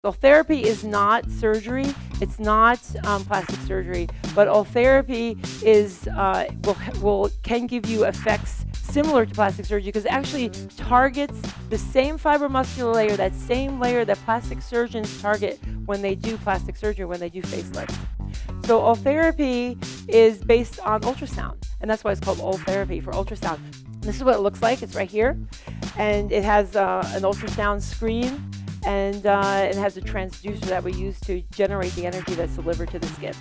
Ultherapy is not surgery. It's not plastic surgery, but ultherapy is can give you effects similar to plastic surgery because it actually targets the same fibromuscular layer, that same layer that plastic surgeons target when they do plastic surgery, when they do facelifts. So Ultherapy is based on ultrasound, and that's why it's called Ultherapy, for ultrasound. This is what it looks like. It's right here, and it has an ultrasound screen, and it has a transducer that we use to generate the energy that's delivered to the skin.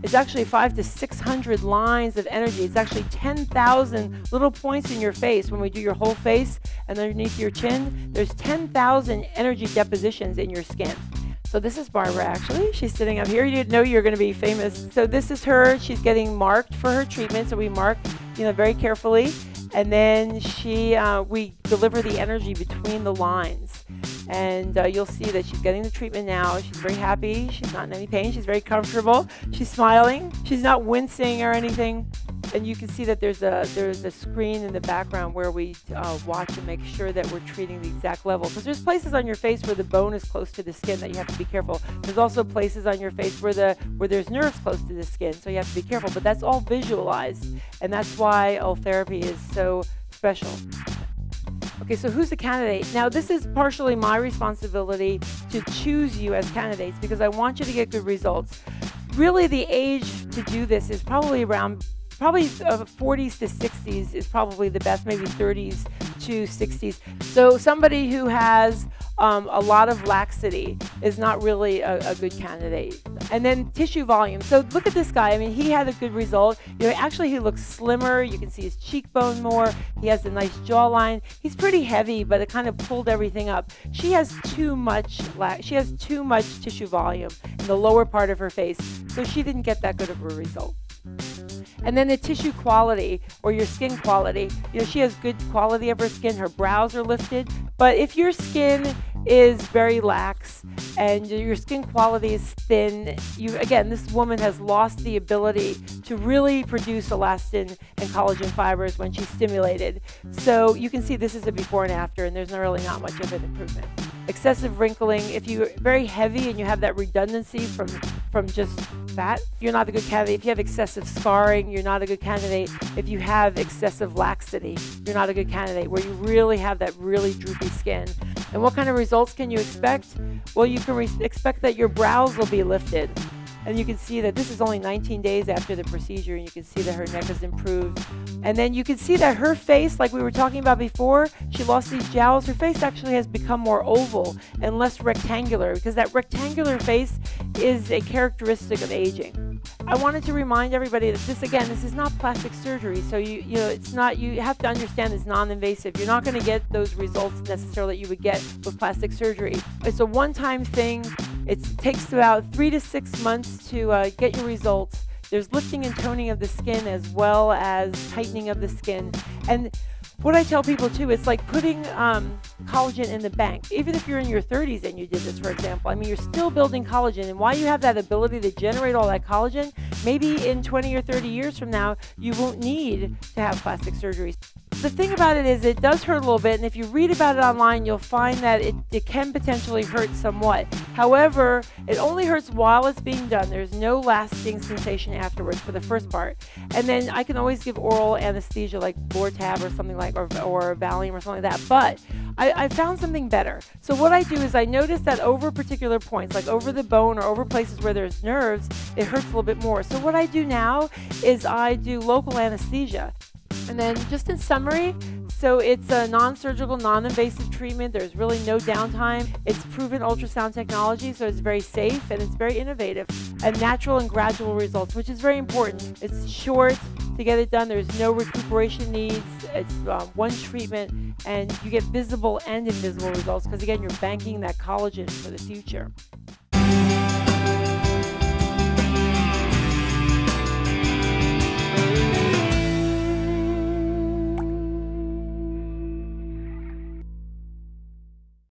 It's actually 500 to 600 lines of energy. It's actually 10,000 little points in your face. When we do your whole face and underneath your chin, there's 10,000 energy depositions in your skin. So this is Barbara, actually. She's sitting up here. You didn't know you were going to be famous. So this is her. She's getting marked for her treatment. So we mark, very carefully. And then we deliver the energy between the lines. And you'll see that she's getting the treatment now. She's very happy. She's not in any pain. She's very comfortable. She's smiling. She's not wincing or anything. And you can see that there's a screen in the background where we watch and make sure that we're treating the exact level. Because there's places on your face where the bone is close to the skin that you have to be careful. There's also places on your face where there's nerves close to the skin, so you have to be careful. But that's all visualized, and that's why Ultherapy is so special. Okay, so who's the candidate? Now, this is partially my responsibility to choose you as candidates because I want you to get good results. Really, the age to do this is probably around 40s to 60s is probably the best, maybe 30s to 60s. So somebody who has a lot of laxity is not really a good candidate. And then tissue volume. So look at this guy. I mean, he had a good result. Actually, he looks slimmer. You can see his cheekbone more. He has a nice jawline. He's pretty heavy, but it kind of pulled everything up. She has too much tissue volume in the lower part of her face, so she didn't get that good of a result. And then the tissue quality, or your skin quality. She has good quality of her skin. Her brows are lifted. But if your skin is very lax and your skin quality is thin, again, this woman has lost the ability to really produce elastin and collagen fibers when she's stimulated. So you can see this is a before and after, and there's really not much of an improvement. Excessive wrinkling. If you're very heavy and you have that redundancy from just fat, you're not a good candidate. If you have excessive scarring, you're not a good candidate. If you have excessive laxity, you're not a good candidate, where you really have that really droopy skin. And what kind of results can you expect? Well, you can expect that your brows will be lifted. And you can see that this is only 19 days after the procedure, and you can see that her neck has improved. And then you can see that her face, like we were talking about before, she lost these jowls. Her face actually has become more oval and less rectangular, because that rectangular face is a characteristic of aging. I wanted to remind everybody that this is not plastic surgery. So you have to understand it's non-invasive. You're not going to get those results necessarily that you would get with plastic surgery. It's a one-time thing. It takes about 3 to 6 months to get your results. There's lifting and toning of the skin as well as tightening of the skin. And what I tell people too, it's like putting collagen in the bank. Even if you're in your 30s and you did this, for example, I mean, you're still building collagen. And while you have that ability to generate all that collagen, maybe in 20 or 30 years from now, you won't need to have plastic surgery. The thing about it is it does hurt a little bit, and if you read about it online, you'll find that it can potentially hurt somewhat. However, it only hurts while it's being done. There's no lasting sensation afterwards for the first part. And then I can always give oral anesthesia like Lortab or something like, or Valium or something like that. But I found something better. So what I do is I notice that over particular points, like over the bone or over places where there's nerves, it hurts a little bit more. So what I do now is I do local anesthesia. And then just in summary, so it's a non-surgical, non-invasive treatment. There's really no downtime. It's proven ultrasound technology, so it's very safe and it's very innovative. And natural and gradual results, which is very important. It's short to get it done. There's no recuperation needs. It's one treatment, and you get visible and invisible results because, again, you're banking that collagen for the future.